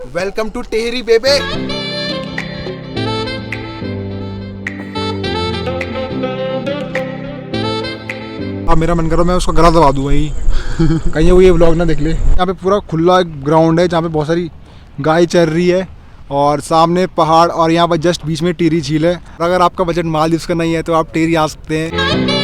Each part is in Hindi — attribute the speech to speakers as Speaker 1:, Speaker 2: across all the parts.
Speaker 1: वेलकम टू टेहरी बेबे।
Speaker 2: अब मेरा मन करो मैं उसका गला दबा दूं वही कहीं वो ये व्लॉग ना देख ले। यहाँ पे पूरा खुला ग्राउंड है जहाँ पे बहुत सारी गाय चल रही है और सामने पहाड़ और यहाँ पर जस्ट बीच में टिहरी झील है। अगर आपका बजट मालदीव्स का नहीं है तो आप टिहरी आ सकते हैं।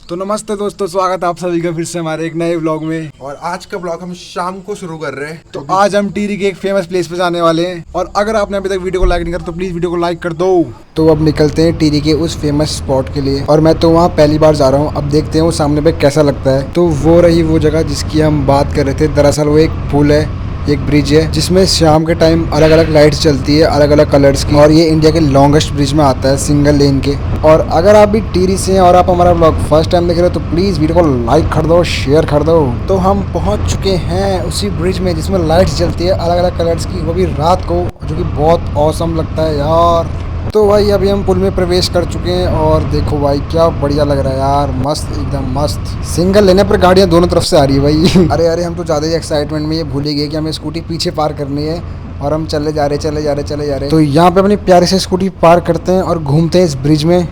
Speaker 2: तो नमस्ते दोस्तों, स्वागत है आप सभी का फिर से हमारे एक नए व्लॉग में।
Speaker 1: और आज का ब्लॉग हम शाम को शुरू कर रहे हैं।
Speaker 2: तो आज हम टिहरी के एक फेमस प्लेस पे जाने वाले हैं और अगर आपने अभी तक वीडियो को लाइक नहीं करा तो प्लीज वीडियो को लाइक कर दो। तो अब निकलते हैं टिहरी के उस फेमस स्पॉट के लिए और मैं तो वहाँ पहली बार जा रहा हूँ। अब देखते हैं वो सामने पे कैसा लगता है। तो वो रही वो जगह जिसकी हम बात कर रहे थे। दरअसल वो एक पुल है, एक ब्रिज है जिसमें शाम के टाइम अलग अलग लाइट्स चलती है अलग अलग कलर्स की और ये इंडिया के लॉन्गेस्ट ब्रिज में आता है, सिंगल लेन के। और अगर आप भी टिहरी से हैं और आप हमारा ब्लॉग फर्स्ट टाइम देख रहे हो तो प्लीज़ वीडियो को लाइक कर दो, शेयर कर दो। तो हम पहुंच चुके हैं उसी ब्रिज में जिसमें लाइट्स जलती है अलग अलग कलर्स की, वो भी रात को, जो कि बहुत ऑसम लगता है यार। तो भाई अभी हम पुल में प्रवेश कर चुके हैं और देखो भाई क्या बढ़िया लग रहा है यार, मस्त एकदम मस्त। सिंगल लेने पर गाड़ियाँ दोनों तरफ से आ रही है भाई अरे हम तो ज़्यादा ही एक्साइटमेंट में ये भूल ही गए कि हमें स्कूटी पीछे पार करनी है और हम चले जा रहे। तो यहाँ पे अपनी प्यारे से स्कूटी पार करते हैं और घूमते हैं इस ब्रिज में।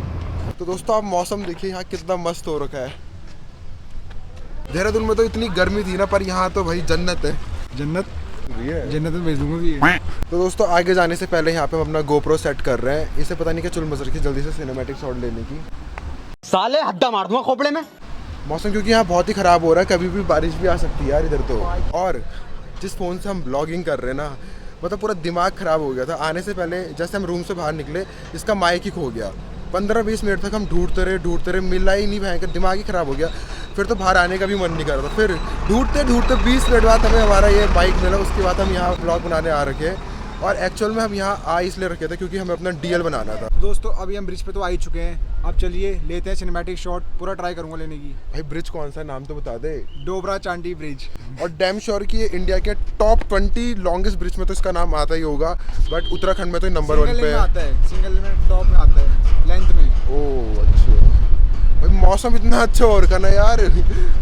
Speaker 1: तो दोस्तों आप मौसम देखिए यहाँ कितना मस्त हो रखा है। देहरादून में तो इतनी गर्मी थी ना, पर यहाँ तो भाई जन्नत है।
Speaker 2: जन्नत में भेज दूंगा।
Speaker 1: तो दोस्तों आगे जाने से पहले यहाँ पे हम अपना गोप्रो सेट कर रहे हैं। इसे पता नहीं क्या चुल मचल की जल्दी से सिनेमैटिक शॉट लेने की।
Speaker 3: साले हड्डा मार दूंगा खोपड़े में।
Speaker 1: मौसम क्योंकि यहाँ बहुत ही ख़राब हो रहा है, कभी भी बारिश भी आ सकती है यार इधर तो। और जिस फ़ोन से हम ब्लॉगिंग कर रहे हैं ना, मतलब पूरा दिमाग ख़राब हो गया था। आने से पहले जैसे हम रूम से बाहर निकले इसका माइक ही खो गया। 15-20 मिनट तक हम ढूंढते रहे, मिला ही नहीं, भयंकर दिमाग ही ख़राब हो गया। फिर तो बाहर आने का भी मन नहीं कर रहा था। फिर ढूंढते 20 मिनट बाद हमें हमारा ये बाइक मिला। उसके बाद हम यहाँ ब्लॉग बनाने आ रखे हैं। और एक्चुअल में हम यहाँ आ इसलिए रखे थे क्योंकि हमें अपना डीएल बनाना था।
Speaker 2: दोस्तों अभी हम ब्रिज पे तो आ ही चुके हैं। अब चलिए लेते हैं सिनेमैटिक शॉट। पूरा ट्राई करूंगा लेने की।
Speaker 1: भाई ब्रिज कौन सा नाम तो बता दे।
Speaker 2: डोबरा चांडी ब्रिज।
Speaker 1: और डैम श्योर कि ये इंडिया के टॉप 20 लॉन्गेस्ट ब्रिज में तो इसका नाम आता ही होगा। बट उत्तराखंड में तो नंबर 1 पे
Speaker 2: आता है। सिंगल में टॉप में आता है लेंथ में।
Speaker 1: ओह अच्छा भाई, मौसम इतना अच्छा हो रखा ना यार।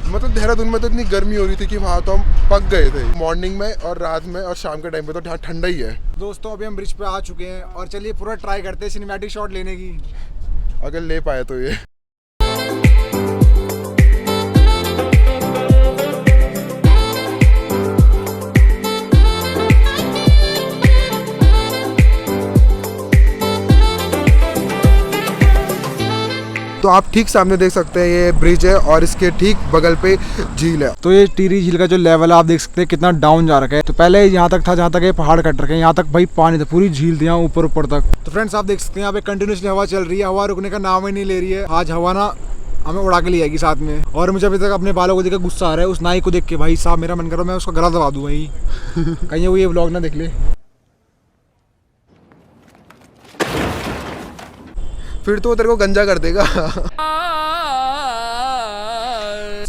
Speaker 1: मतलब देहरादून में तो इतनी गर्मी हो रही थी कि वहाँ तो हम पक गए थे। मॉर्निंग में और रात में और शाम के टाइम पे तो यहाँ ठंडा ही है।
Speaker 2: दोस्तों अभी हम ब्रिज पे आ चुके हैं और चलिए पूरा ट्राई करते हैं सिनेमैटिक शॉट लेने की।
Speaker 1: अगर ले पाए तो ये। तो आप ठीक सामने देख सकते हैं ये ब्रिज है और इसके ठीक बगल पे झील है।
Speaker 2: तो ये टिहरी झील का जो लेवल है आप देख सकते हैं कितना डाउन जा रखा है। तो पहले यहाँ तक था जहाँ तक ये पहाड़ कट रखे हैं, यहाँ तक भाई पानी था, पूरी झील थी यहाँ ऊपर तक। तो फ्रेंड्स आप देख सकते हैं यहाँ पे कंटिन्यूसली हवा चल रही है। हवा रुकने का नाम ही नहीं ले रही है। आज हवा ना हमें उड़ा के ले आएगी साथ में। और मुझे अभी तक अपने बालों को देख गुस्सा आ रहा है उस नाई को देख के। भाई साहब मेरा मन कर रहा है मैं उसका गला दबा दूं वही कहीं वो ये व्लॉग ना देख ले।
Speaker 1: फिर तो वो तेरे को गंजा कर देगा।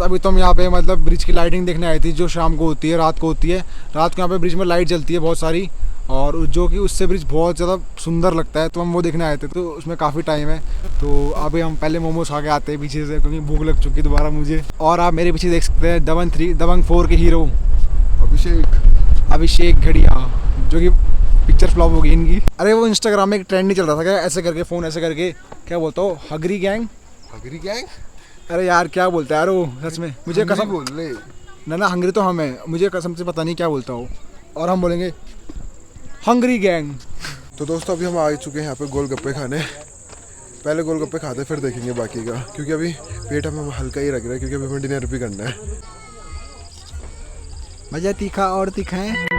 Speaker 2: अभी तो हम यहाँ पे मतलब ब्रिज की लाइटिंग देखने आई थी जो शाम को होती है, रात को होती है। रात को यहाँ पे ब्रिज में लाइट जलती है बहुत सारी और जो कि उससे ब्रिज बहुत ज़्यादा सुंदर लगता है। तो हम वो देखने आए थे। तो उसमें काफ़ी टाइम है। तो अभी हम पहले मोमोज खा के आते हैं पीछे से क्योंकि भूख लग चुकी है दोबारा मुझे। और आप मेरे पीछे देख सकते हैं दबंग 4 के हीरो अभिषेक घड़िया, जो कि पिक्चर फ्लॉप हो गई इनकी। अरे वो इंस्टाग्राम में एक ट्रेंड नहीं चल रहा था क्या, ऐसे करके फ़ोन ऐसे करके क्या बोलता हो, हगरी गैंग। अरे यार क्या बोलता है यार वो, सच में मुझे कसम
Speaker 1: बोल ले
Speaker 2: ना हंगरी तो हम है, मुझे कसम से पता नहीं क्या बोलता हो। और हम बोलेंगे हंगरी गैंग।
Speaker 1: तो दोस्तों अभी हम आ चुके हैं यहाँ पे गोलगप्पे खाने। पहले गोलगप्पे खाते फिर देखेंगे बाकी का, क्योंकि अभी पेट हमें हल्का ही रख रहा है क्योंकि अभी हमें डिनर भी करना है।
Speaker 2: मजा तीखा और तीखा है।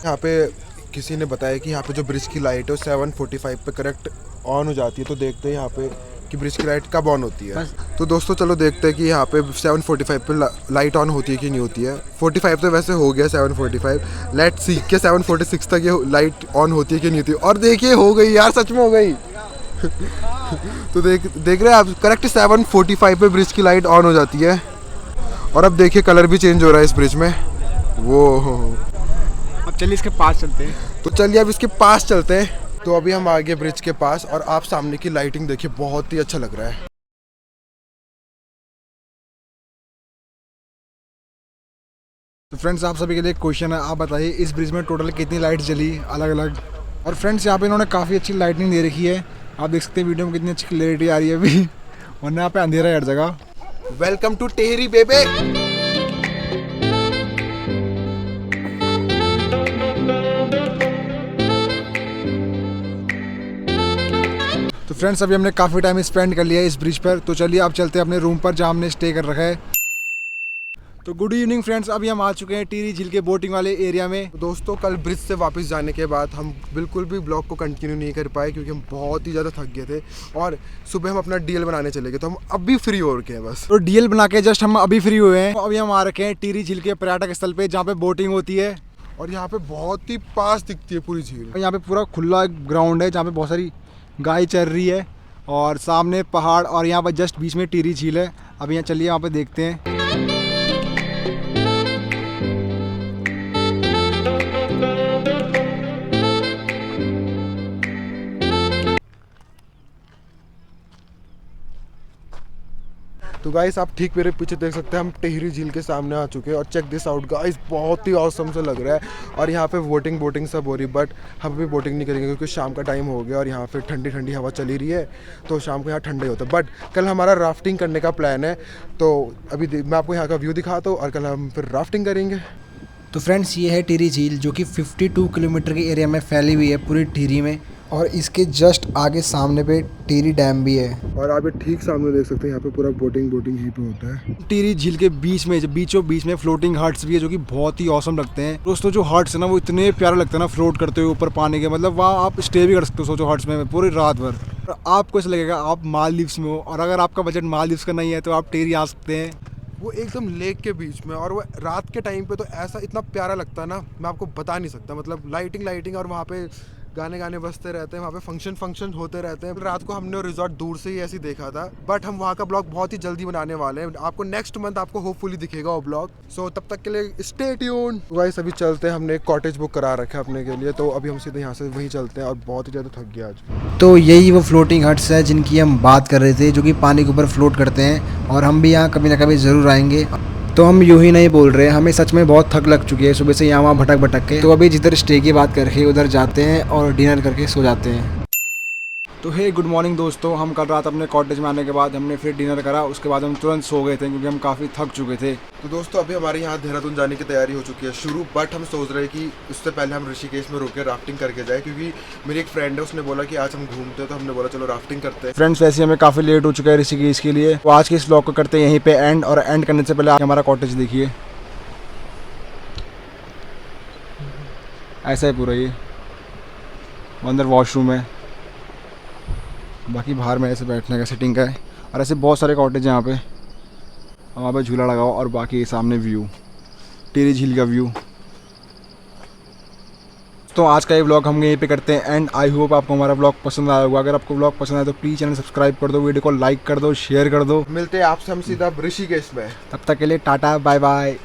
Speaker 1: यहाँ पे किसी ने बताया कि यहाँ पे जो ब्रिज की लाइट है 7:45 पे करेक्ट ऑन हो जाती है। तो देखते हैं यहाँ पे कि ब्रिज की लाइट कब ऑन होती है। तो दोस्तों चलो देखते हैं कि यहाँ पे 7:45 पे लाइट ऑन होती है कि नहीं होती है। 45 तो वैसे हो गया, 7:45 लेट्स सी के 7:46 तक ये लाइट ऑन होती है कि नहीं होती है। और देखिए हो गई यार, सच में हो गई। तो देख रहे हैं आप, करेक्ट 7:45 पे ब्रिज की लाइट ऑन हो जाती है। और अब देखिए कलर भी चेंज हो रहा है इस ब्रिज में। वो
Speaker 2: अब चलिए इसके पास चलते हैं।
Speaker 1: तो चलिए अब इसके पास चलते हैं। तो अभी हम आ गए ब्रिज के पास और आप सामने की लाइटिंग देखिए, बहुत ही अच्छा लग रहा है।
Speaker 2: तो फ्रेंड्स आप सभी के लिए एक क्वेश्चन है, आप बताइए इस ब्रिज में टोटल कितनी लाइट जली अलग अलग। और फ्रेंड्स यहाँ पे इन्होंने काफ़ी अच्छी लाइटिंग दे रखी है, आप देख सकते हैं वीडियो में कितनी अच्छी क्लैरिटी आ रही है अभी, वरना यहाँ पे अंधेरा है हर जगह।
Speaker 1: वेलकम टू टेहरी बेबे।
Speaker 2: तो फ्रेंड्स अभी हमने काफ़ी टाइम स्पेंड कर लिया है इस ब्रिज पर, तो चलिए अब चलते हैं अपने रूम पर जहाँ हमने स्टे कर रखा है। तो गुड इवनिंग फ्रेंड्स, अभी हम आ चुके हैं टिहरी झील के बोटिंग वाले एरिया में।
Speaker 1: दोस्तों कल ब्रिज से वापस जाने के बाद हम बिल्कुल भी ब्लॉग को कंटिन्यू नहीं कर पाए क्योंकि हम बहुत ही ज़्यादा थक गए थे और सुबह हम अपना डीएल बनाने चले गए, तो हम अभी फ्री हो रखे हैं बस।
Speaker 2: तो डीएल बना के जस्ट हम अभी फ्री हुए हैं। अभी हम आ रखे हैं टिहरी झील के पर्यटक स्थल पे जहाँ पे बोटिंग होती है
Speaker 1: और यहाँ पे बहुत ही पास दिखती है पूरी झील।
Speaker 2: यहाँ पे पूरा खुला ग्राउंड है जहाँ पे बहुत सारी गाय चल रही है और सामने पहाड़ और यहाँ पर जस्ट बीच में टिहरी झील है। अभी यहाँ चलिए यहाँ पे देखते हैं।
Speaker 1: तो गाइस आप ठीक मेरे पीछे देख सकते हैं, हम टिहरी झील के सामने आ चुके हैं और चेक दिस आउट गाइस, बहुत ही ऑसम सा लग रहा है। और यहाँ पे बोटिंग सब हो रही, बट हम भी बोटिंग नहीं करेंगे क्योंकि शाम का टाइम हो गया और यहाँ पे ठंडी ठंडी हवा चली रही है, तो शाम को यहाँ ठंडा ही होता है। बट कल हमारा राफ्टिंग करने का प्लान है, तो अभी मैं आपको यहाँ का व्यू दिखाता हूँ और कल हम फिर राफ्टिंग करेंगे।
Speaker 2: तो फ्रेंड्स ये है टिहरी झील जो कि 52 किलोमीटर के एरिया में फैली हुई है पूरी टिहरी में, और इसके जस्ट आगे सामने पे टिहरी डैम भी है।
Speaker 1: और आप ये ठीक सामने देख सकते हैं, यहाँ पे पूरा बोटिंग यहीं पे होता है।
Speaker 2: टिहरी झील के बीच में बीचों बीच में फ्लोटिंग हट्स भी है जो कि बहुत ही औसम लगते हैं। दोस्तों जो हट्स है ना वो इतने प्यारे लगते हैं ना, फ्लोट करते हुए ऊपर पानी के, मतलब वहाँ आप स्टे भी कर सकते हो सोचो हट्स में पूरी रात भर। और आपको ऐसा लगेगा आप मालदीव्स में हो, और अगर आपका बजट मालदीव्स का नहीं है तो आप टिहरी आ सकते हैं।
Speaker 1: वो एकदम लेक के बीच में, और वो रात के टाइम पे तो ऐसा इतना प्यारा लगता है ना, मैं आपको बता नहीं सकता। मतलब लाइटिंग और वहाँ पे गाने बजते रहते हैं, वहाँ पे फंक्शन होते रहते हैं। रात को हमने रिजॉर्ट दूर से ही ऐसे देखा था, बट हम वहाँ का ब्लॉग बहुत ही जल्दी बनाने वाले हैं। आपको नेक्स्ट मंथ आपको होपफुली दिखेगा वो ब्लॉग, सो तब तक के लिए स्टे ट्यून। गाइस अभी चलते हैं, हमने एक कॉटेज बुक करा रखा है अपने के लिए, तो अभी हम सीधे यहाँ से वहीं चलते हैं और बहुत ही ज़्यादा थक गया आज।
Speaker 2: तो यही वो फ्लोटिंग हट्स है जिनकी हम बात कर रहे थे, जो कि पानी के ऊपर फ्लोट करते हैं, और हम भी यहाँ कभी ना कभी ज़रूर आएंगे। तो हम यूँ ही नहीं बोल रहे, हमें सच में बहुत थक लग चुकी है सुबह से यहाँ वहाँ भटक के। तो अभी जिधर स्टे की बात करके उधर जाते हैं और डिनर करके सो जाते हैं। तो हे गुड मॉर्निंग दोस्तों, हम कल रात अपने कॉटेज में आने के बाद हमने फिर डिनर करा, उसके बाद हम तुरंत सो गए थे क्योंकि हम काफ़ी थक चुके थे।
Speaker 1: तो दोस्तों अभी हमारे यहाँ देहरादून जाने की तैयारी हो चुकी है शुरू, बट हम सोच रहे हैं कि उससे पहले हम ऋषिकेश में रुक के राफ्टिंग करके जाए, क्योंकि मेरी एक फ्रेंड है, उसने बोला कि आज हम घूमते हैं, तो हमने बोला चलो राफ्टिंग करते हैं।
Speaker 2: फ्रेंड्स वैसे हमें काफ़ी लेट हो चुका है ऋषिकेश के लिए, तो आज के इस व्लॉग को करते हैं यहीं पे एंड, और एंड करने से पहले हमारा कॉटेज देखिए, ऐसा है पूरा। ये अंदर वॉशरूम है, बाकी बाहर में ऐसे बैठने का सिटिंग का है, और ऐसे बहुत सारे कॉटेज हैं यहाँ पे, वहाँ पे झूला लगा हुआ, और बाकी सामने व्यू टिहरी झील का व्यू। तो आज का ये व्लॉग हम यहीं पे करते हैं एंड। आई होप आपको हमारा व्लॉग पसंद आया होगा। अगर आपको व्लॉग पसंद आया तो प्लीज़ चैनल सब्सक्राइब कर दो, वीडियो को लाइक कर दो, शेयर कर दो।
Speaker 1: मिलते हैं आपसे हम सीधा ऋषिकेश में,
Speaker 2: तब तक के लिए टाटा बाय बाय।